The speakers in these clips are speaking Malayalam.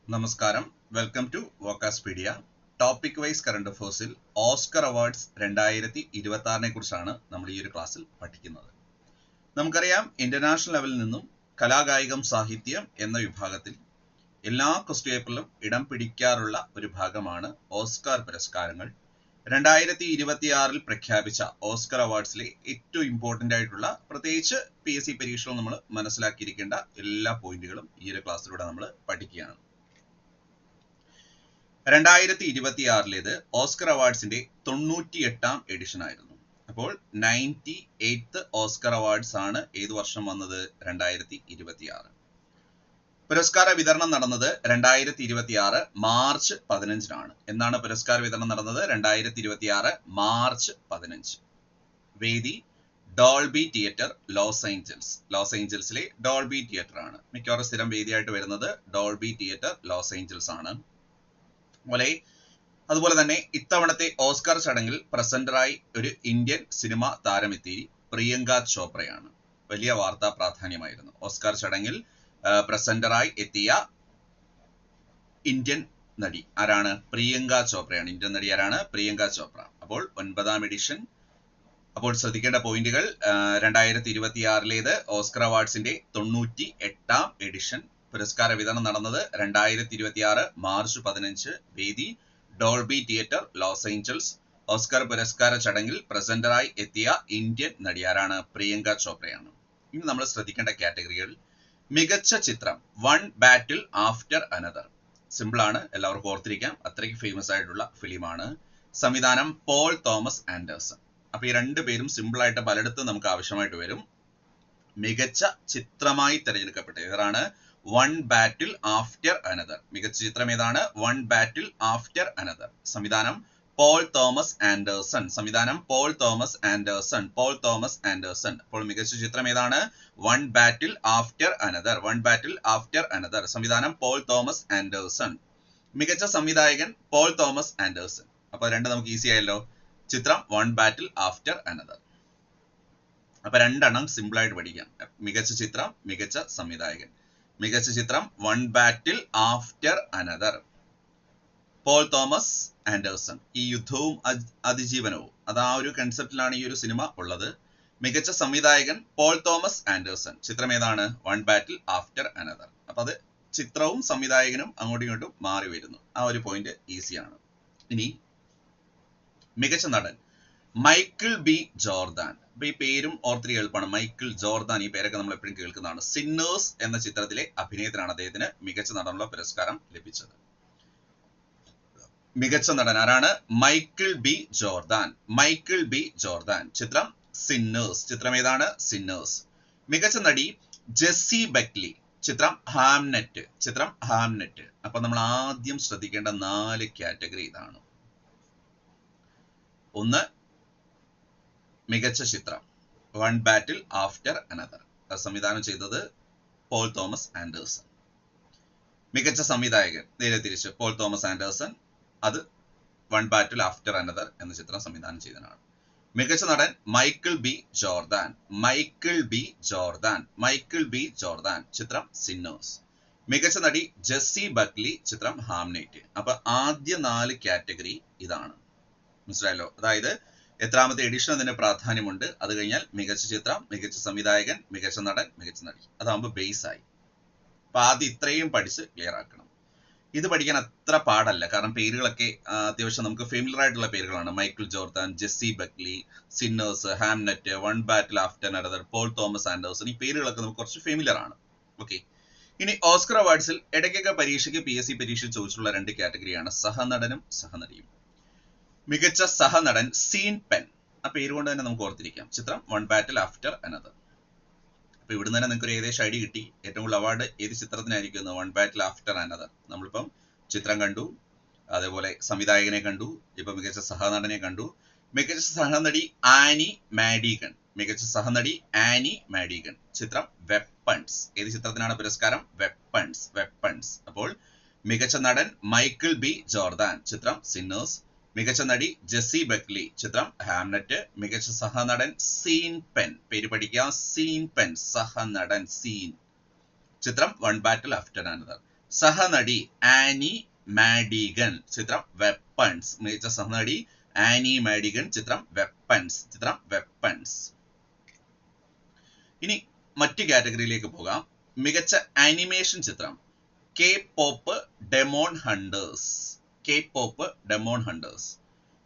നമസ്കാരം, welcome to Vocaspedia. Topic wise current അഫേഴ്സിൽ ഓസ്കർ അവാർഡ്സ് 2026 കുറിച്ചാണ് നമ്മൾ ഈ ഒരു ക്ലാസ്സിൽ പഠിക്കുന്നത്. നമുക്കറിയാം, ഇന്റർനാഷണൽ ലെവലിൽ നിന്നും കലാകായികം സാഹിത്യം എന്ന വിഭാഗത്തിൽ എല്ലാ ക്വസ്റ്റ് പേപ്പറിലും ഇടം പിടിക്കാറുള്ള ഒരു ഭാഗമാണ് ഓസ്കാർ പുരസ്കാരങ്ങൾ. 2026 പ്രഖ്യാപിച്ച ഓസ്കർ അവാർഡ്സിലെ ഏറ്റവും ഇമ്പോർട്ടൻ്റ് ആയിട്ടുള്ള, പ്രത്യേകിച്ച് PSC പരീക്ഷയിൽ നമ്മൾ മനസ്സിലാക്കിയിരിക്കേണ്ട എല്ലാ പോയിന്റുകളും ഈ ഒരു ക്ലാസ്സിലൂടെ നമ്മൾ പഠിക്കുകയാണ്. 2026 ഓസ്കർ അവാർഡ്സിന്റെ 98ാം എഡിഷൻ ആയിരുന്നു. അപ്പോൾ 98th ഓസ്കർ അവാർഡ്സ് ആണ് ഏത് വർഷം വന്നത്? 2026. പുരസ്കാര വിതരണം നടന്നത് 2026 മാർച്ച് 15 എന്നാണ് പുരസ്കാര വിതരണം നടന്നത്? 2026 മാർച്ച് 15. വേദി ഡോൾബി തിയേറ്റർ, ലോസ് ഏഞ്ചൽസിലെ ഡോൾബി തിയേറ്റർ ആണ്. മിക്കവാറും സ്ഥിരം വേദിയായിട്ട് വരുന്നത് ഡോൾബി തിയേറ്റർ, ലോസ് ഏഞ്ചൽസ് ആണ്. അതുപോലെ തന്നെ ഇത്തവണത്തെ ഓസ്കാർ ചടങ്ങിൽ പ്രസന്ററായി ഒരു ഇന്ത്യൻ സിനിമ താരമെത്തി, പ്രിയങ്ക ചോപ്രയാണ്. വലിയ വാർത്താ പ്രാധാന്യമായിരുന്നു. ഓസ്കാർ ചടങ്ങിൽ പ്രസന്ററായി എത്തിയ ഇന്ത്യൻ നടി ആരാണ്? പ്രിയങ്ക ചോപ്രയാണ്. ഇന്ത്യൻ നടി ആരാണ്? പ്രിയങ്ക ചോപ്ര. അപ്പോൾ 9ാം എഡിഷൻ. അപ്പോൾ ശ്രദ്ധിക്കേണ്ട പോയിന്റുകൾ: 2026 ഓസ്കർ അവാർഡ്സിന്റെ 98ാം എഡിഷൻ. പുരസ്കാര വിതരണം നടന്നത് 2026 മാർച്ച് 15. വേദി Dolby theatre, Los Angeles. Oscar പുരസ്കാര ചടങ്ങിൽ പ്രസന്ററായി എത്തിയ ഇന്ത്യൻ നടിയാരാണ്? പ്രിയങ്ക ചോപ്രയാണ്. ഇനി നമ്മൾ ശ്രദ്ധിക്കേണ്ട കാറ്റഗറികൾ: മികച്ച ചിത്രം One Battle After another. Simple ആണ്, എല്ലാവർക്കും ഓർത്തിരിക്കാം, അത്രയ്ക്ക് ഫേമസ് ആയിട്ടുള്ള ഫിലിമാണ്. സംവിധാനം പോൾ തോമസ് ആൻഡേഴ്സൺ. അപ്പൊ ഈ രണ്ടുപേരും സിമ്പിൾ ആയിട്ട് പലയിടത്തും നമുക്ക് ആവശ്യമായിട്ട് വരും. മികച്ച ചിത്രമായി തിരഞ്ഞെടുക്കപ്പെട്ട ഏതാണ്? One Battle After another. മികച്ച ചിത്രം ഏതാണ്? One Battle After another. സംവിധാനം പോൾ തോമസ് ആൻഡേഴ്സൺ. അപ്പോൾ മികച്ച ചിത്രം ഏതാണ്? One Battle After another. സംവിധാനം പോൾ തോമസ് ആൻഡേഴ്സൺ. മികച്ച സംവിധായകൻ പോൾ തോമസ് ആൻഡേഴ്സൺ. അപ്പൊ രണ്ട് നമുക്ക് ഈസി ആയല്ലോ. ചിത്രം വൺ ബാറ്റിൽ ആഫ്റ്റർ അനദർ. അപ്പൊ രണ്ടെണ്ണം സിമ്പിൾ ആയിട്ട് പഠിക്കാം. മികച്ച ചിത്രം, മികച്ച സംവിധായകൻ. മികച്ച ചിത്രം One Battle After Another, Paul Thomas Anderson. ഈ യുദ്ധവും അതിജീവനവും, അത് ആ ഒരു കൺസെപ്റ്റിലാണ് ഈ ഒരു സിനിമ ഉള്ളത്. മികച്ച സംവിധായകൻ പോൾ തോമസ് ആൻഡേഴ്സൺ. ചിത്രം ഏതാണ്? One Battle After Another. അപ്പൊ അത് ചിത്രവും സംവിധായകനും അങ്ങോട്ടും ഇങ്ങോട്ടും മാറി വരുന്നു. ആ ഒരു പോയിന്റ് ഈസിയാണ്. ഇനി മികച്ച നടൻ മൈക്കിൾ ബി ജോർദാൻ. അപ്പൊ ഈ പേരും ഓർത്തിരി എളുപ്പമാണ്. മൈക്കിൾ ജോർദാൻ, ഈ പേരൊക്കെ നമ്മൾ എപ്പോഴും കേൾക്കുന്നതാണ്. സിന്നേഴ്സ് എന്ന ചിത്രത്തിലെ അഭിനയത്തിനാണ് അദ്ദേഹത്തിന് മികച്ച നടനുള്ള പുരസ്കാരം ലഭിച്ചത്. മികച്ച നടൻ ആരാണ്? Michael B Jordan. ചിത്രം സിന്നേഴ്സ്. ചിത്രം ഏതാണ്? സിന്നേഴ്സ്. മികച്ച നടി ജെസ്സി ബക്ലി. ചിത്രം ഹാംനെറ്റ്. അപ്പൊ നമ്മൾ ആദ്യം ശ്രദ്ധിക്കേണ്ട 4 കാറ്റഗറി ഇതാണ്. ഒന്ന്, മികച്ച ചിത്രം വൺ ബാറ്റിൽ ആഫ്റ്റർ അനദർ, സംവിധാനം ചെയ്തത് പോൾ തോമസ് ആൻഡേഴ്സൺ. മികച്ച സംവിധായകൻ നേരെ തിരിച്ച് പോൾ തോമസ് ആൻഡേഴ്സൺ, അത് വൺ ബാറ്റിൽ ആഫ്റ്റർ അനദർ എന്ന ചിത്രം സംവിധാനം ചെയ്തതാണ്. മികച്ച നടൻ മൈക്കിൾ ബി ജോർദാൻ. ചിത്രം സിന്നേഴ്സ്. മികച്ച നടി ജെസ്സി ബക്ലി. ചിത്രം ഹാംനെറ്റ്. അപ്പൊ ആദ്യ 4 കാറ്റഗറി ഇതാണ്. മനസ്സിലായല്ലോ? അതായത് എത്രാമത്തെ എഡിഷൻ അതിന് പ്രാധാന്യമുണ്ട്. അത് കഴിഞ്ഞാൽ മികച്ച ചിത്രം, മികച്ച സംവിധായകൻ, മികച്ച നടൻ, മികച്ച നടി. അതാകുമ്പോൾ ബേസ് ആയി. അപ്പൊ ആദ്യം ഇത്രയും പഠിച്ച് ക്ലിയർ ആക്കണം. ഇത് പഠിക്കാൻ അത്ര പാടല്ല, കാരണം പേരുകളൊക്കെ അത്യാവശ്യം നമുക്ക് ഫെമിലിയർ ആയിട്ടുള്ള പേരുകളാണ്. Michael Jordan, Jessie Buckley, Sinners, Hamnet, One Battle After Another, Paul Thomas Anderson. ഈ പേരുകളൊക്കെ നമുക്ക് കുറച്ച് ഫെമിലിയർ ആണ്. ഓക്കെ. ഇനി ഓസ്കർ അവാർഡ്സിൽ ഇടയ്ക്കൊക്കെ പരീക്ഷയ്ക്ക് PSC പരീക്ഷ ചോദിച്ചിട്ടുള്ള 2 കാറ്റഗറിയാണ് സഹനടനും സഹനടിയും. മികച്ച സഹനടൻ സീൻ പെൻ. ആ പേര് കൊണ്ട് തന്നെ നമുക്ക് ഓർത്തിരിക്കാം. ചിത്രം വൺ ബാറ്റിൽ ആഫ്റ്റർ അനദർ. അപ്പൊ ഇവിടുന്ന് തന്നെ നിങ്ങൾക്ക് ഒരു ഏകദേശം ഐഡിയ കിട്ടി. ഏറ്റവും കൂടുതൽ അവാർഡ് ഏത് ചിത്രത്തിനായിരിക്കും? One Battle After another. നമ്മളിപ്പം ചിത്രം കണ്ടു, അതേപോലെ സംവിധായകനെ കണ്ടു, ഇപ്പൊ മികച്ച സഹനടനെ കണ്ടു. മികച്ച സഹനടി ആനി മാഡിഗൺ. ചിത്രം വെപ്പൺസ്. ഏത് ചിത്രത്തിനാണ് പുരസ്കാരം? വെപ്പൺസ്. അപ്പോൾ മികച്ച നടൻ മൈക്കിൾ ബി ജോർദാൻ. ചിത്രം സിന്നേഴ്സ്. മികച്ച നടി ജെസ്സി ബക്ലി. ചിത്രം ഹാംനെറ്റ്. മികച്ച സഹനടൻ സീൻ പെൻ. പേര് പഠിക്കുക, സീൻ പെൻ. സഹനടൻ സീൻ. ചിത്രം വൺ ബാറ്റിൽ ആഫ്റ്റർ അനദർ. സഹനടി ആനി മാഡിഗൻ, ചിത്രം വെപ്പൺസ്. മികച്ച സഹനടി ആനി മാഡിഗൻ, ചിത്രം വെപ്പൺസ്. ചിത്രം വെപ്പൺസ്. ഇനി മറ്റു കാറ്റഗറിയിലേക്ക് പോകാം. മികച്ച ആനിമേഷൻ ചിത്രം K Pop Demon Hunters. K Pop Demon Hunters.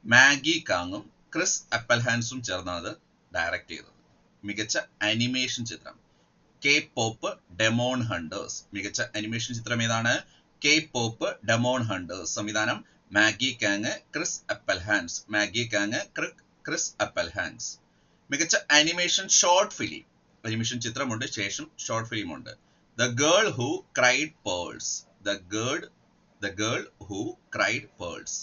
Maggie കാങ്ങും ക്രിസ് അപ്പൽഹാൻസും ചേർന്നാണ് ഡയറക്ട് ചെയ്തത്. മികച്ച ആനിമേഷൻ ചിത്രം കെ പോപ്പ് ഡെമോൺ ഹണ്ടേഴ്സ്. മികച്ച ആനിമേഷൻ ചിത്രം ഏതാണ്? K Pop Demon Hunters. സംവിധാനം Maggie Kang, Chris Appelhans. Maggie Kang, Chris Appelhans. മികച്ച ആനിമേഷൻ ഷോർട്ട് ഫിലിം. ആനിമേഷൻ ചിത്രമുണ്ട്, ശേഷം ഷോർട്ട് ഫിലിം ഉണ്ട്. The Girl Who Cried Pearls. The Girl Who Cried Pearls.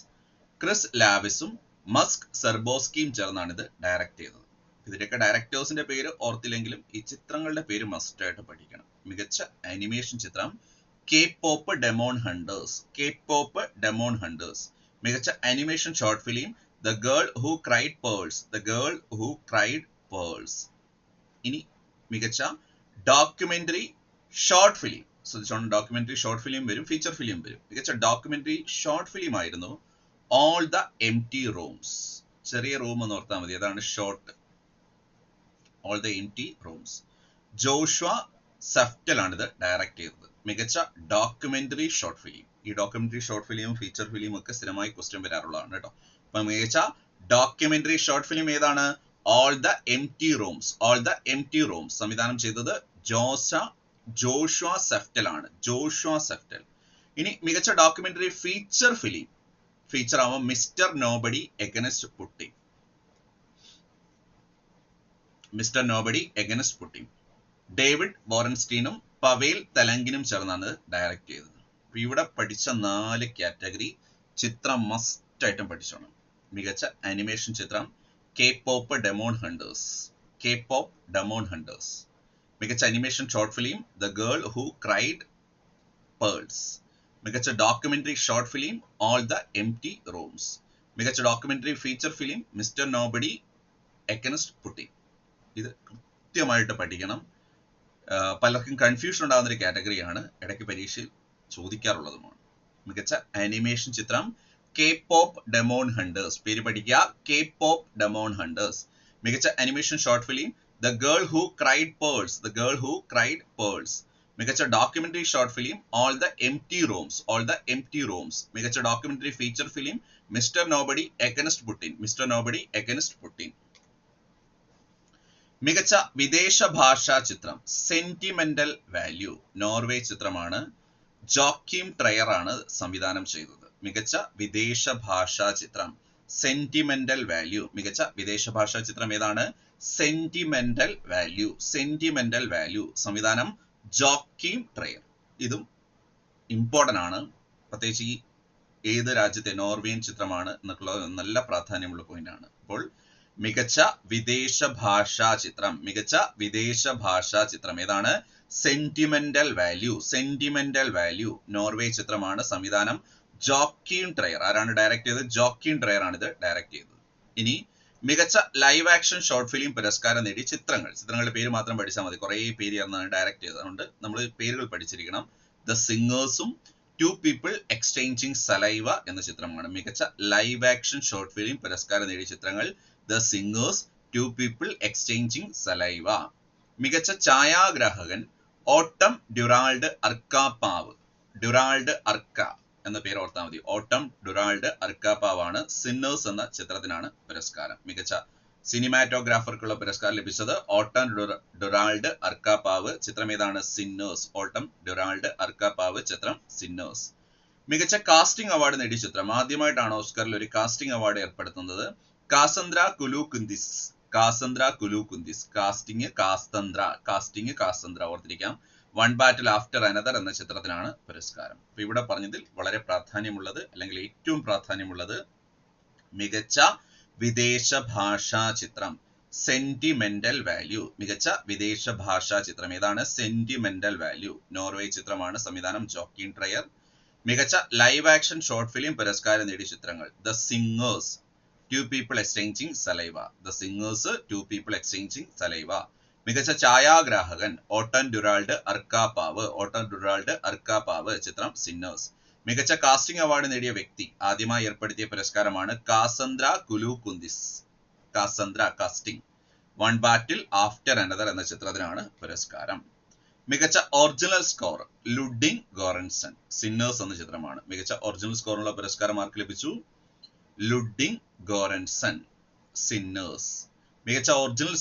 Chris ലാവിസും മസ്ക് സെർബോസ്കിയും ചേർന്നാണ് ഇത് ഡയറക്ട് ചെയ്തത്. ഇതിന്റെയൊക്കെ ഡയറക്ടേഴ്സിന്റെ പേര് ഓർത്തില്ലെങ്കിലും ഈ ചിത്രങ്ങളുടെ പേര് മസ്റ്റ് ആയിട്ട് പഠിക്കണം. മികച്ച ആനിമേഷൻ ചിത്രം K Pop Demon Hunters. K Pop Demon Hunters. മികച്ച animation short film the Girl Who Cried Pearls. The Girl Who Cried Pearls. ഇനി മികച്ച ഡോക്യുമെന്ററി ഷോർട്ട് ഫിലിം. ശ്രദ്ധിച്ചോണം, ഡോക്യുമെന്ററി ഷോർട്ട് ഫിലിം വരും, ഫീച്ചർ ഫിലിം വരും. മികച്ച ഡോക്യുമെന്ററി ഷോർട്ട് ഫിലിം ആയിരുന്നു ഓൾ ദ എംപ്റ്റി റൂംസ്. ചെറിയ റൂം എന്ന് ഓർത്താൽ മതി, അതാണ് short. All the Empty Rooms. Joshua Seftel ആണ് ഇത് ഡയറക്ട് ചെയ്തത്. മികച്ച ഡോക്യുമെന്ററി ഷോർട്ട് ഫിലിം. ഈ ഡോക്യുമെന്ററി ഷോർട്ട് ഫിലിമും ഫീച്ചർ ഫിലിമും ഒക്കെ സ്ഥിരമായി ക്വസ്റ്റ്യൻ വരാറുള്ളതാണ് കേട്ടോ. അപ്പൊ മികച്ച ഡോക്യുമെന്ററി ഷോർട്ട് ഫിലിം ഏതാണ്? All the Empty Rooms. All the Empty Rooms. സംവിധാനം ചെയ്തത് ജോഷ്വ സഫ്റ്റൽ ആണ്. Joshua Seftel. ഇനി മികച്ച ഡോക്യുമെന്ററി ഫീച്ചർ ഫിലിം. ഫീച്ചർ ആവുമ്പോൾ Mr Nobody Against Putin. Mr Nobody Against Putin. David ബോറൻസ്റ്റീനും പവേൽ തെലങ്കിനും ചേർന്നാണ് ഡയറക്ട് ചെയ്തത്. ഇവിടെ പഠിച്ച 4 കാറ്റഗറി ചിത്രം മസ്റ്റ് ആയിട്ടും പഠിച്ചോണം. മികച്ച ആനിമേഷൻ ചിത്രം K Pop Demon Hunters. K Pop Demon Hunters. മികച്ച animation short film the Girl Who Cried Pearls. മികച്ച documentary short film All the Empty Rooms. മികച്ച documentary feature film Mr Nobody Against Putin. ഇത് കൃത്യമായിട്ട് പഠിക്കണം. പലർക്കും കൺഫ്യൂഷൻ ഉണ്ടാകുന്ന ഒരു കാറ്റഗറിയാണ്, ഇടയ്ക്ക് പരീക്ഷയിൽ ചോദിക്കാറുള്ളതുമാണ്. മികച്ച ആനിമേഷൻ ചിത്രം കെ പോപ്പ് ഡെമോൺ ഹണ്ടേഴ്സ്. പേര് പഠിക്കുക, കെ പോപ്പ് ഡെമോൺ ഹണ്ടേഴ്സ്. മികച്ച animation short film the Girl Who Cried Pearls. The Girl Who Cried Pearls. മികച്ച documentary short film All the Empty Rooms. All the Empty Rooms. മികച്ച documentary feature film Mr Nobody Against Putin. Mr Nobody Against Putin. മികച്ച വിദേശ ഭാഷാ ചിത്രം സെന്റിമെന്റൽ വാല്യൂ. നോർവേ ചിത്രമാണ്. ജോക്കിം ട്രയർ ആണ് സംവിധാനം ചെയ്തത്. മികച്ച വിദേശ ഭാഷാ ചിത്രം സെന്റിമെന്റൽ വാല്യൂ. മികച്ച വിദേശ ഭാഷാ ചിത്രം ഏതാണ്? Sentimental value. Sentimental value. സംവിധാനം ജോക്കിം ട്രയർ. ഇതും ഇമ്പോർട്ടന്റ് ആണ്, പ്രത്യേകിച്ച് ഈ ഏത് രാജ്യത്തെ നോർവേൻ ചിത്രമാണ് എന്നൊക്കെയുള്ളത് നല്ല പ്രാധാന്യമുള്ള പോയിന്റ് ആണ്. അപ്പോൾ മികച്ച വിദേശ ഭാഷാ ചിത്രം. മികച്ച വിദേശ ഭാഷാ ചിത്രം ഏതാണ്? Sentimental value. Sentimental Value. Norway ചിത്രമാണ്. സംവിധാനം ജോക്കിം ട്രയർ. ആരാണ് ഡയറക്ട് ചെയ്തത്? ജോക്കിം ട്രയർ ആണ് ഇത് ഡയറക്ട് ചെയ്തത്. ഇനി മികച്ച ലൈവ് ആക്ഷൻ ഷോർട്ട് ഫിലിം പുരസ്കാരം നേടിയ ചിത്രങ്ങൾ. ചിത്രങ്ങളുടെ പേര് മാത്രം പഠിച്ചാൽ മതി, കുറേ പേര് ചേർന്നാണ് ഡയറക്ട് ചെയ്തത്. അതുകൊണ്ട് നമ്മൾ പേരുകൾ പഠിച്ചിരിക്കണം. ദ സിംഗേഴ്സും ടു പീപ്പിൾ എക്സ്ചേഞ്ചിങ് സലൈവ എന്ന ചിത്രമാണ്. മികച്ച ലൈവ് ആക്ഷൻ ഷോർട്ട് ഫിലിം പുരസ്കാരം നേടിയ ചിത്രങ്ങൾ The Singers, Two people exchanging Saliva. മികച്ച ഛായാഗ്രാഹകൻ ഓട്ടം ഡ്യുറാൾഡ് അർക്കാപ്പാവ്. ഡ്യുറാൾഡ് അർക്ക എന്ന പേര് ഓർത്താൽ മതി. ഓട്ടം ഡ്യുറാൾഡ് അർക്കാപ്പാവാണ്. സിന്നേഴ്സ് എന്ന ചിത്രത്തിനാണ് പുരസ്കാരം. മികച്ച സിനിമാറ്റോഗ്രാഫർക്കുള്ള പുരസ്കാരം ലഭിച്ചത് ഓട്ടം ഡ്യുറാൾഡ് അർക്കാപ്പാവ്. ചിത്രം ഏതാണ്? സിന്നേഴ്സ്. ഓട്ടം ഡ്യുറാൾഡ് അർക്കാപ്പാവ്, ചിത്രം സിന്നേഴ്സ്. മികച്ച കാസ്റ്റിംഗ് അവാർഡ് നേടിയ ചിത്രം. ആദ്യമായിട്ടാണ് ഓസ്കറിൽ ഒരു കാസ്റ്റിംഗ് അവാർഡ് ഏർപ്പെടുത്തുന്നത്. കാസന്ദ്ര കുലൂകുന്തിസ്. കാസന്ദ്ര കുലൂകുന്തിസ്. Casting കാസ്തന്ദ്ര. Casting കാസന്ദ്ര ഓർത്തിരിക്കാം. One Battle After another എന്ന ചിത്രത്തിനാണ് പുരസ്കാരം. അപ്പൊ ഇവിടെ പറഞ്ഞതിൽ വളരെ പ്രാധാന്യമുള്ളത്, അല്ലെങ്കിൽ ഏറ്റവും പ്രാധാന്യമുള്ളത്, മികച്ച വിദേശ ഭാഷാ ചിത്രം സെന്റിമെന്റൽ വാല്യൂ. മികച്ച വിദേശ ഭാഷാ ചിത്രം ഏതാണ്? Sentimental Value. നോർവേ ചിത്രമാണ്. സംവിധാനം ജോക്കിം ട്രയർ. മികച്ച ലൈവ് ആക്ഷൻ ഷോർട്ട് ഫിലിം പുരസ്കാരം നേടിയ ചിത്രങ്ങൾ The Singers, Two people exchanging Saliva. The Singers, Two people exchanging Saliva. മികച്ച ഛായാഗ്രാഹകൻ ഓട്ടൻ ഡുറാൾഡ് അർക്കാപാവ് ചിത്രം സിന്നേഴ്സ്. മികച്ച കാസ്റ്റിംഗ് അവാർഡ് നേടിയ വ്യക്തി ആദ്യമായി ഏർപ്പെടുത്തിയ പുരസ്കാരമാണ് കാസന്ദ്ര കുലൂകുന്തിസ്. Casting. One Battle After another എന്ന ചിത്രത്തിനാണ് പുരസ്കാരം. മികച്ച ഒറിജിനൽ സ്കോർ ലുഡിംഗ് ഗോറൻസൺ, സിന്നേഴ്സ് എന്ന ചിത്രമാണ്. മികച്ച ഒറിജിനൽ സ്കോറിനുള്ള പുരസ്കാരം ആർക്ക് ലഭിച്ചു? ലുഡിംഗ് ഗോറൻസൺ, സിന്നേഴ്സ്. മികച്ച ഒറിജിനൽ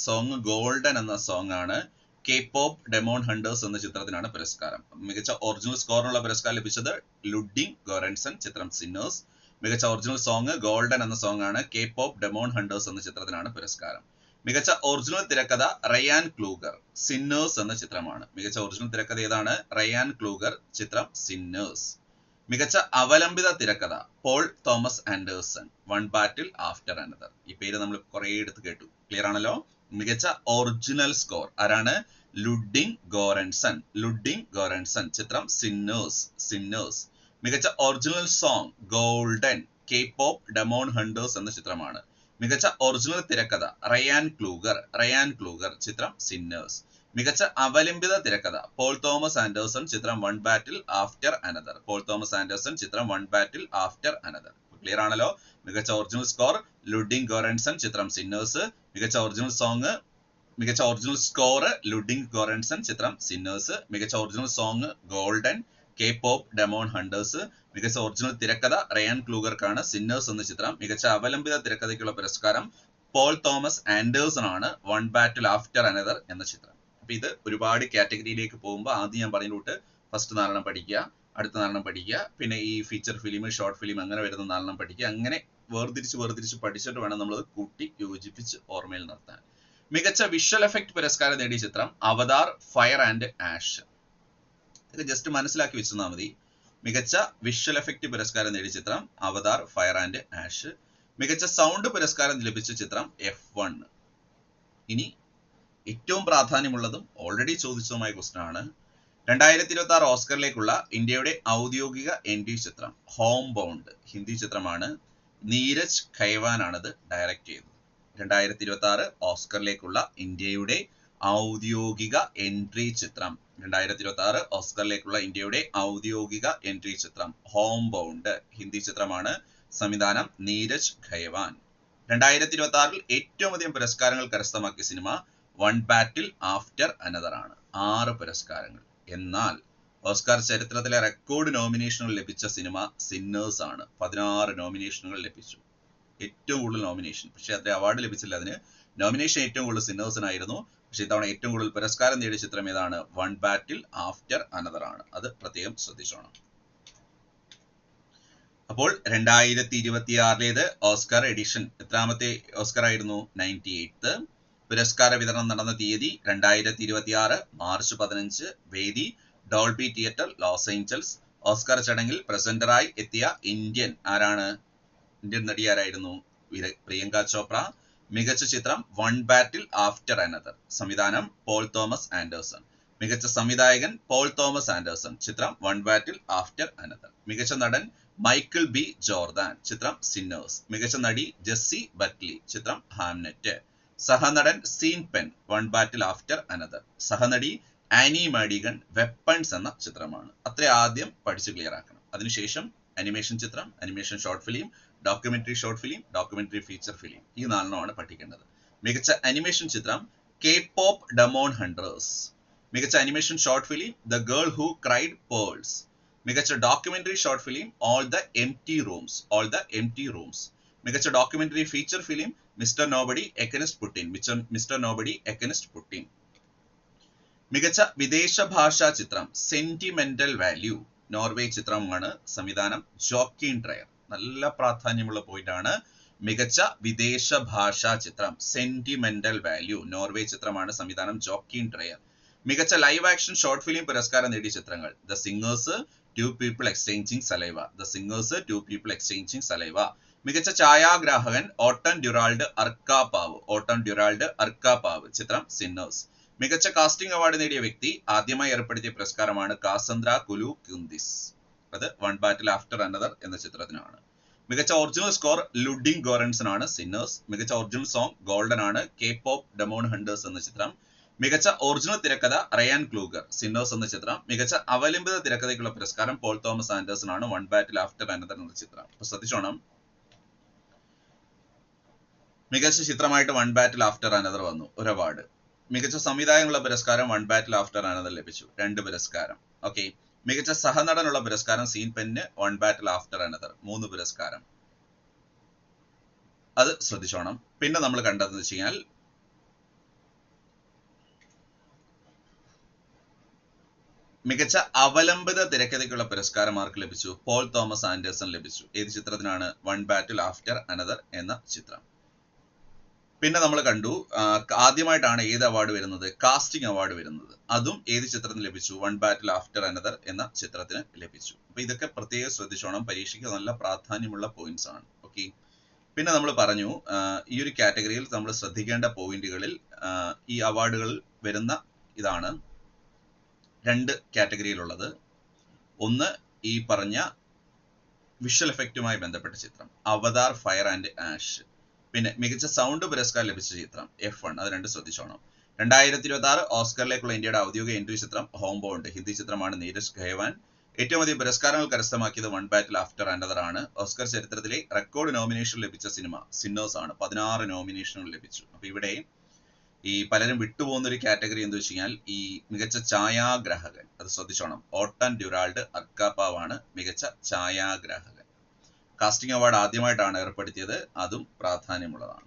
സോങ് ഗോൾഡൻ എന്ന സോങ് ആണ്. കെ-പോപ്പ് ഡെമോൺ ഹണ്ടേഴ്സ് എന്ന ചിത്രത്തിനാണ് പുരസ്കാരം. മികച്ച ഒറിജിനൽ സ്കോറിനുള്ള പുരസ്കാരം ലഭിച്ചത് ലുഡിംഗ് ഗോറൻസൺ, ചിത്രം സിന്നേഴ്സ്. മികച്ച ഒറിജിനൽ സോങ് ഗോൾഡൻ എന്ന സോങ് ആണ്. കെ-പോപ്പ് ഡെമോൺ ഹണ്ടേഴ്സ് എന്ന ചിത്രത്തിനാണ് പുരസ്കാരം. മികച്ച ഒറിജിനൽ തിരക്കഥ റയാൻ ക്ലൂഗർ, സിന്നേഴ്സ് എന്ന ചിത്രമാണ്. മികച്ച ഒറിജിനൽ തിരക്കഥ ഏതാണ്? റയാൻ ക്ലൂഗർ, ചിത്രം സിന്നേഴ്സ്. മികച്ച അവലംബിത തിരക്കഥ Paul Thomas Anderson, one Battle After another. ഈ പേര് നമ്മൾ കുറെ എടുത്ത് കേട്ടു. ക്ലിയർ ആണല്ലോ? മികച്ച ഒറിജിനൽ സ്കോർ ആരാണ്? ലുഡിംഗ് ഗോറൻസൺ, ചിത്രം സിന്നേഴ്സ്. മികച്ച original song golden, K-pop Demon hunters എന്ന ചിത്രമാണ്. മികച്ച ഒറിജിനൽ തിരക്കഥ റയാൻ ക്ലൂഗർ, ചിത്രം സിന്നേഴ്സ്. മികച്ച അവലംബിത തിരക്കഥ പോൾ തോമസ് ആൻഡേഴ്സൺ, ചിത്രം One Battle After another. Clear ആണല്ലോ? മികച്ച ഒറിജിനൽ സ്കോർ ലുഡിംഗ് ഗോറൻസൺ, ചിത്രം സിന്നേഴ്സ്. മികച്ച ഒറിജിനൽ സ്കോർ ലുഡിംഗ് ഗോറൻസൺ, ചിത്രം സിന്നേഴ്സ്. മികച്ച original song golden, K-pop Demon Hunters. മികച്ച ഒറിജിനൽ തിരക്കഥ റയാൻ ക്ലൂഗർക്കാണ്, സിന്നേഴ്സ് എന്ന ചിത്രം. മികച്ച അവലംബിത തിരക്കഥയ്ക്കുള്ള പുരസ്കാരം പോൾ തോമസ് ആൻഡേഴ്സൺ ആണ്, വൺ ബാറ്റിൽ ആഫ്റ്റർ അനദർ എന്ന ചിത്രം. അപ്പൊ ഇത് ഒരുപാട് കാറ്റഗറിയിലേക്ക് പോകുമ്പോൾ ആദ്യം ഞാൻ പറഞ്ഞ കൂട്ട് ഫസ്റ്റ് 4 പഠിക്കുക, അടുത്ത 4 പഠിക്കുക, പിന്നെ ഈ ഫീച്ചർ ഫിലിം, ഷോർട്ട് ഫിലിം അങ്ങനെ വരുന്ന 4 പഠിക്കുക. അങ്ങനെ വേർതിരിച്ച് പഠിച്ചിട്ട് വേണം നമ്മൾ കൂട്ടി യോജിപ്പിച്ച് ഓർമ്മയിൽ നിർത്താൻ. മികച്ച വിഷ്വൽ എഫക്ട് പുരസ്കാരം നേടിയ ചിത്രം അവതാർ ഫയർ ആൻഡ് ആഷ്. ഇത് ജസ്റ്റ് മനസ്സിലാക്കി വെച്ചാൽ മതി. മികച്ച വിഷ്വൽ എഫക്ട് പുരസ്കാരം നേടിയ ചിത്രം അവതാർ ഫയർ ആൻഡ് ആഷ്. മികച്ച സൗണ്ട് പുരസ്കാരം ലഭിച്ച ചിത്രം F1. ഇനി ഏറ്റവും പ്രാധാന്യമുള്ളതും ഓൾറെഡി ചോദിച്ചതുമായ ക്വസ്റ്റ്യൻ ആണ്. 2026 ഓസ്കറിലേക്കുള്ള ഇന്ത്യയുടെ ഔദ്യോഗിക എൻട്രി ചിത്രം ഹോം ബൗണ്ട്, ഹിന്ദി ചിത്രമാണ്. നീരജ് ഖൈവാൻ ആണത് ഡയറക്റ്റ് ചെയ്തത്. 2026 ഓസ്കറിലേക്കുള്ള ഇന്ത്യയുടെ ഔദ്യോഗിക എൻട്രി ചിത്രം, 2026 ഓസ്കറിലേക്കുള്ള ഇന്ത്യയുടെ ഔദ്യോഗിക എൻട്രി ചിത്രം ഹോം ബൗണ്ട്, ഹിന്ദി ചിത്രമാണ്. സംവിധാനം നീരജ് ഖൈവാൻ. 2026 ഏറ്റവും അധികം പുരസ്കാരങ്ങൾ കരസ്ഥമാക്കിയ cinema one Battle After another ആണ്, 6 പുരസ്കാരങ്ങൾ. എന്നാൽ ഓസ്കാർ ചരിത്രത്തിലെ റെക്കോർഡ് നോമിനേഷനുകൾ ലഭിച്ച സിനിമ സിന്നേഴ്സ് ആണ്, 16 നോമിനേഷനുകൾ ലഭിച്ചു. ഏറ്റവും കൂടുതൽ നോമിനേഷൻ, പക്ഷെ അത്ര അവാർഡ് ലഭിച്ചില്ല. അതിന് നോമിനേഷൻ ഏറ്റവും കൂടുതൽ സിന്നേഴ്സിനായിരുന്നു. പക്ഷെ ഇത്തവണ ഏറ്റവും കൂടുതൽ പുരസ്കാരം നേടിയ ചിത്രം ഏതാണ്? വൺ ബാറ്റിൽ ആഫ്റ്റർ അനദർ ആണ്. അത് പ്രത്യേകം ശ്രദ്ധിച്ചോണം. അപ്പോൾ 2026 ഓസ്കാർ എഡിഷൻ എത്രാമത്തെ ഓസ്കാർ ആയിരുന്നു? 98th. പുരസ്കാര വിതരണം നടന്ന തീയതി 2026 മാർച്ച് 15. വേദി Dolby theatre, Los Angeles. Oscar ചടങ്ങിൽ പ്രസന്ററായി എത്തിയ ഇന്ത്യൻ നടി ആരായിരുന്നു? പ്രിയങ്ക ചോപ്ര. മികച്ച ചിത്രം വൺ ബാറ്റിൽ ആഫ്റ്റർ അനദർ, സംവിധാനം പോൾ തോമസ് ആൻഡേഴ്സൺ. മികച്ച സംവിധായകൻ പോൾ തോമസ് ആൻഡേഴ്സൺ, ചിത്രം വൺ ബാറ്റിൽ ആഫ്റ്റർ അനദർ. മികച്ച നടൻ മൈക്കിൾ ബി ജോർദാൻ, ചിത്രം സിന്നേഴ്സ്. മികച്ച നടി ജെസ്സി ബക്ലി, ചിത്രം ഹാംനെറ്റ്. സഹനടൻ scene pen, one Battle After Another. സഹനടി ആനി മാഡിഗൺ, വെപ്പൺസ് എന്ന ചിത്രമാണ്. അത്ര ആദ്യം പഠിച്ച് ക്ലിയർ ആക്കണം. അതിനുശേഷം അനിമേഷൻ ചിത്രം, animation short film, documentary short film, documentary feature film, ഈ 4 പഠിക്കേണ്ടത്. മികച്ച അനിമേഷൻ ചിത്രം കെ-പോപ്പ് ഡെമോൺ ഹണ്ടേഴ്സ്. മികച്ച animation short film the Girl Who Cried Pearls. മികച്ച documentary short film All the Empty Rooms. മികച്ച documentary feature film Mr Nobody Against Putin. മികച്ച വിദേശ ഭാഷാ ചിത്രം സെന്റിമെന്റൽ വാല്യൂ, നോർവേ ചിത്രമാണ്. സംവിധാനം ജോക്കീൻ ഡ്രയർ. നല്ല പ്രാധാന്യമുള്ള പോയിന്റ് ആണ്. മികച്ച വിദേശ ഭാഷാ ചിത്രം സെന്റിമെന്റൽ വാല്യൂ, നോർവേ ചിത്രമാണ്. സംവിധാനം ജോക്കീൻ ഡ്രയർ. മികച്ച ലൈവ് ആക്ഷൻ ഷോർട്ട് ഫിലിം പുരസ്കാരം നേടിയ ചിത്രങ്ങൾ The Singers, Two people exchanging Saliva. മികച്ച ഛായാഗ്രാഹകൻ ഓട്ടൻ ഡ്യുറാൾഡ് അർക്കാപാവ്, ചിത്രം സിന്നേഴ്സ്. മികച്ച കാസ്റ്റിംഗ് അവാർഡ് നേടിയ വ്യക്തി ആദ്യമായി ഏർപ്പെടുത്തിയ പുരസ്കാരമാണ് കാസന്ദ്ര കുലൂകുന്തിസ്. അത് വൺ ബാറ്റിൽ ആഫ്റ്റർ അനദർ എന്ന ചിത്രത്തിനാണ്. മികച്ച ഒറിജിനൽ സ്കോർ ലുഡിങ് ഗോറൻസൺ ആണ്, സിന്നേഴ്സ്. മികച്ച ഒറിജിനൽ സോങ് ഗോൾഡൻ ആണ്, കെ പോപ്പ് ഡെമോൺ ഹണ്ടേഴ്സ് എന്ന ചിത്രം. മികച്ച ഒറിജിനൽ തിരക്കഥ റയാൻ ക്ലൂഗർ, സിന്നേഴ്സ് എന്ന ചിത്രം. മികച്ച അവലംബിത തിരക്കഥയ്ക്കുള്ള പുരസ്കാരം പോൾ തോമസ് ആൻഡേഴ്സൺ ആണ്, വൺ ബാറ്റിൽ ആഫ്റ്റർ അനദർ എന്ന ചിത്രം. അപ്പൊ ശ്രദ്ധിച്ചോണം, മികച്ച ചിത്രമായിട്ട് വൺ ബാറ്റിൽ ആഫ്റ്റർ അനദർ വന്നു, ഒരു അവാർഡ്. മികച്ച സംവിധായകനുള്ള പുരസ്കാരം വൺ ബാറ്റിൽ ആഫ്റ്റർ അനദർ ലഭിച്ചു, 2 പുരസ്കാരം. ഓക്കെ, മികച്ച സഹനടനുള്ള പുരസ്കാരം scene pen one Battle After another, 3 പുരസ്കാരം. അത് ശ്രദ്ധിച്ചോണം. പിന്നെ നമ്മൾ കണ്ടതെന്ന് വെച്ച് കഴിഞ്ഞാൽ മികച്ച അവലംബിത തിരക്കഥയ്ക്കുള്ള പുരസ്കാരം ആർക്ക് ലഭിച്ചു? പോൾ തോമസ് ആൻഡേഴ്സൺ ലഭിച്ചു. ഏത് ചിത്രത്തിനാണ്? വൺ ബാറ്റിൽ ആഫ്റ്റർ അനദർ എന്ന ചിത്രം. പിന്നെ നമ്മൾ കണ്ടു ആദ്യമായിട്ടാണ് ഏത് അവാർഡ് വരുന്നത്? കാസ്റ്റിംഗ് അവാർഡ് വരുന്നത്. അതും ഏത് ചിത്രത്തിന് ലഭിച്ചു? വൺ ബാറ്റിൽ ആഫ്റ്റർ അനദർ എന്ന ചിത്രത്തിന് ലഭിച്ചു. അപ്പൊ ഇതൊക്കെ പ്രത്യേകം ശ്രദ്ധിച്ചോണം, പരീക്ഷയ്ക്ക് നല്ല പ്രാധാന്യമുള്ള പോയിന്റ്സ് ആണ്. ഓക്കെ, പിന്നെ നമ്മൾ പറഞ്ഞു ഈ ഒരു കാറ്റഗറിയിൽ നമ്മൾ ശ്രദ്ധിക്കേണ്ട പോയിന്റുകളിൽ ഈ അവാർഡുകൾ വരുന്ന ഇതാണ് 2 കാറ്റഗറിയിലുള്ളത്. ഒന്ന് ഈ പറഞ്ഞ വിഷ്വൽ എഫക്റ്റുമായി ബന്ധപ്പെട്ട ചിത്രം അവതാർ ഫയർ ആൻഡ് ആഷ്. പിന്നെ മികച്ച സൗണ്ട് പുരസ്കാരം ലഭിച്ച ചിത്രം F1, അത് 2 ശ്രദ്ധിച്ചോണം. 2026 ഓസ്കറിലേക്കുള്ള ഇന്ത്യയുടെ ഔദ്യോഗിക എൻട്രി ചിത്രം ഹോം ബൗണ്ട്, ഹിന്ദി ചിത്രമാണ്, നീരജ് ഖേവാൻ. ഏറ്റവും അധികം പുരസ്കാരങ്ങൾ കരസ്ഥമാക്കിയത് വൺ ബാറ്റിൽ ആഫ്റ്റർ അനദർ ആണ്. ഓസ്കർ ചരിത്രത്തിലെ റെക്കോർഡ് നോമിനേഷൻ ലഭിച്ച സിനിമ സിന്നേഴ്സ് ആണ്, 16 നോമിനേഷനുകൾ ലഭിച്ചു. അപ്പൊ ഇവിടെ ഈ പലരും വിട്ടുപോകുന്ന ഒരു കാറ്റഗറി എന്ന് വെച്ച് കഴിഞ്ഞാൽ ഈ മികച്ച ഛായാഗ്രാഹകൻ, അത് ശ്രദ്ധിച്ചോണം. ഓട്ടൻ ഡ്യൂറാൾഡ് അർക്കാപ്പാവാണ് മികച്ച ഛായാഗ്രാഹകൻ. കാസ്റ്റിംഗ് അവാർഡ് ആദ്യമായിട്ടാണ് ഏർപ്പെടുത്തിയത്, അതും പ്രാധാന്യമുള്ളതാണ്.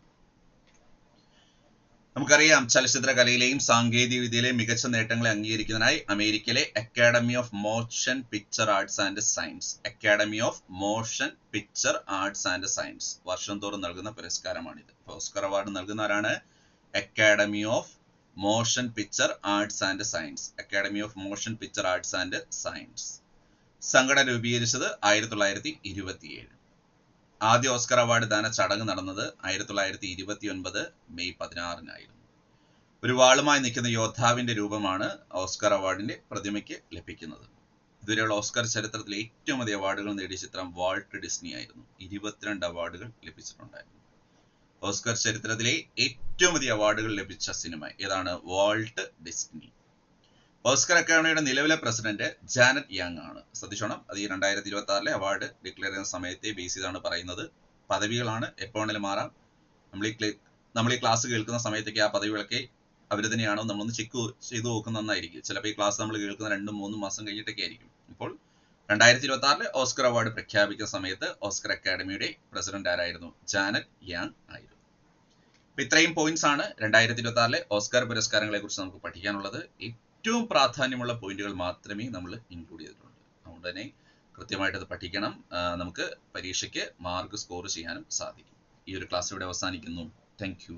നമുക്കറിയാം ചലച്ചിത്ര കലയിലെയും സാങ്കേതിക വിദ്യയിലെയും മികച്ച നേട്ടങ്ങളെ അംഗീകരിക്കുന്നതിനായി അമേരിക്കയിലെ Academy of Motion Picture Arts and Science, Academy of Motion Picture Arts and Science വർഷം തോറും നൽകുന്ന പുരസ്കാരമാണിത്. ഓസ്കർ അവാർഡ് നൽകുന്നവരാണ് Academy of Motion Picture Arts and Science, Academy of Motion Picture Arts and Science. സംഘടന രൂപീകരിച്ചത് 1927. ആദ്യ ഓസ്കർ അവാർഡ് ദാന ചടങ്ങ് നടന്നത് 1929 മെയ് 16-നായിരുന്നു. ഒരു വാളുമായി നിൽക്കുന്ന യോദ്ധാവിന്റെ രൂപമാണ് ഓസ്കർ അവാർഡിന്റെ പ്രതിമയ്ക്ക് ലഭിക്കുന്നത്. ഇതുവരെയുള്ള ഓസ്കർ ചരിത്രത്തിലെ ഏറ്റവും അധികം അവാർഡുകൾ നേടിയ ചിത്രം വാൾട്ട് ഡിസ്നി ആയിരുന്നു, 22 അവാർഡുകൾ ലഭിച്ചിട്ടുണ്ടായിരുന്നു. ഓസ്കർ ചരിത്രത്തിലെ ഏറ്റവും അധികം അവാർഡുകൾ ലഭിച്ച സിനിമ ഏതാണ്? Walt Disney. ഓസ്കർ അക്കാദമിയുടെ നിലവിലെ പ്രസിഡന്റ് ജാനറ്റ് യങ് ആണ്. ശ്രദ്ധിച്ചോണം, അത് ഈ 2026 അവാർഡ് ഡിക്ലെയർ ചെയ്യുന്ന സമയത്തെ ബേസ് ചെയ്താണ് പറയുന്നത്. പദവികളാണ്, എപ്പോൾ വേണേലും മാറാം. നമ്മൾ ഈ ക്ലാസ് കേൾക്കുന്ന സമയത്തേക്ക് ആ പദവികളൊക്കെ അവർ തന്നെയാണോ നമ്മളൊന്ന് ചെക്ക് ചെയ്ത് നോക്കുന്ന നന്നായിരിക്കും. ചിലപ്പോൾ ഈ ക്ലാസ് നമ്മൾ കേൾക്കുന്ന 2-3 മാസം കഴിഞ്ഞിട്ടൊക്കെ ആയിരിക്കും. ഇപ്പോൾ 2026 ഓസ്കർ അവാർഡ് പ്രഖ്യാപിക്കുന്ന സമയത്ത് ഓസ്കർ അക്കാദമിയുടെ പ്രസിഡന്റ് ആരായിരുന്നു? ജാനറ്റ് യങ് ആയിരുന്നു. അപ്പൊ ഇത്രയും പോയിന്റ്സ് ആണ് 2026 ഓസ്കർ പുരസ്കാരങ്ങളെ കുറിച്ച് നമുക്ക് പഠിക്കാനുള്ളത്. ഏറ്റവും പ്രാധാന്യമുള്ള പോയിന്റുകൾ മാത്രമേ നമ്മൾ ഇൻക്ലൂഡ് ചെയ്തിട്ടുള്ളൂ. അതുകൊണ്ട് തന്നെ കൃത്യമായിട്ട് അത് പഠിക്കണം. നമുക്ക് പരീക്ഷയ്ക്ക് മാർക്ക് സ്കോർ ചെയ്യാനും സാധിക്കും. ഈ ഒരു ക്ലാസ് ഇവിടെ അവസാനിക്കുന്നു. Thank you.